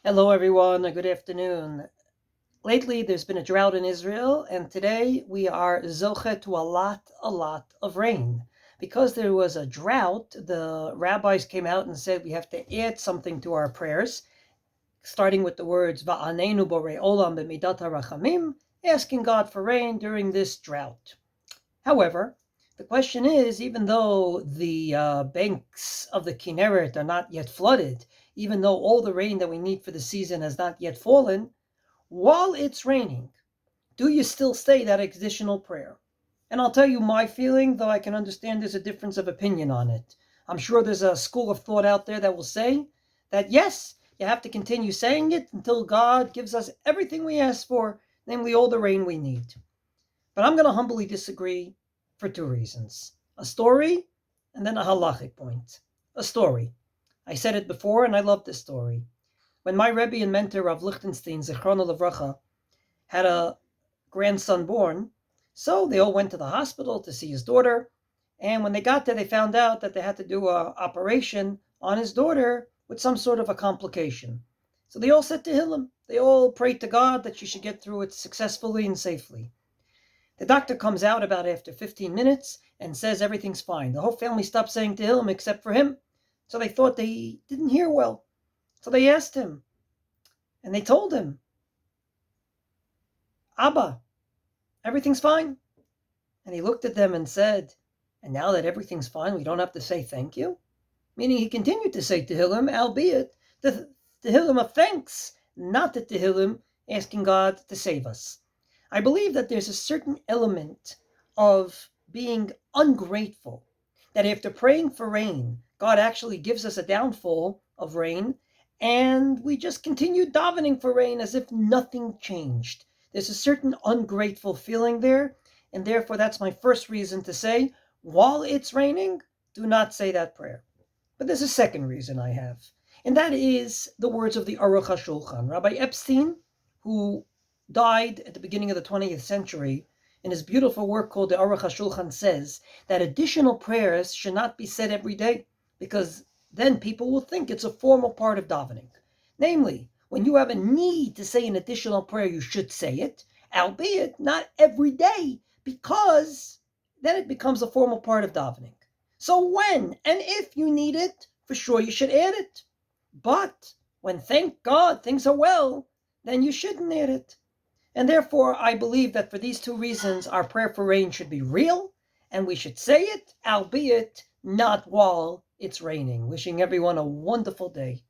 Hello, everyone. Good afternoon. Lately, there's been a drought in Israel, and today we are zoche to a lot of rain. Because there was a drought, the rabbis came out and said we have to add something to our prayers, starting with the words Va'anenu borei olam b'midat harachamim, asking God for rain during this drought. However, the question is, even though the banks of the Kinneret are not yet flooded, even though all the rain that we need for the season has not yet fallen, while it's raining, do you still say that additional prayer? And I'll tell you my feeling, though I can understand there's a difference of opinion on it. I'm sure there's a school of thought out there that will say that yes, you have to continue saying it until God gives us everything we ask for, namely all the rain we need. But I'm going to humbly disagree for two reasons. A story, and then a halachic point. A story. I said it before, and I love this story. When my Rebbe and mentor, Rav Lichtenstein, Zichrono Livracha, had a grandson born, so they all went to the hospital to see his daughter, and when they got there, they found out that they had to do an operation on his daughter with some sort of a complication. So they all said Tehillim. They all prayed to God that she should get through it successfully and safely. The doctor comes out about after 15 minutes and says everything's fine. The whole family stopped saying Tehillim except for him. So they thought they didn't hear well. So they asked him, and they told him, Abba, everything's fine. And he looked at them and said, and now that everything's fine, we don't have to say thank you? Meaning he continued to say Tehillim, albeit the Tehillim of thanks, not the Tehillim asking God to save us. I believe that there's a certain element of being ungrateful, that after praying for rain, God actually gives us a downfall of rain, and we just continue davening for rain as if nothing changed. There's a certain ungrateful feeling there, and therefore that's my first reason to say, while it's raining, do not say that prayer. But there's a second reason I have, and that is the words of the Aruch HaShulchan. Rabbi Epstein, who died at the beginning of the 20th century, in his beautiful work called the Aruch HaShulchan, says that additional prayers should not be said every day, because then people will think it's a formal part of davening. Namely, when you have a need to say an additional prayer, you should say it, albeit not every day, because then it becomes a formal part of davening. So when and if you need it, for sure you should add it. But when, thank God, things are well, then you shouldn't add it. And therefore, I believe that for these two reasons, our prayer for rain should be real, and we should say it, albeit not while it's raining. Wishing everyone a wonderful day.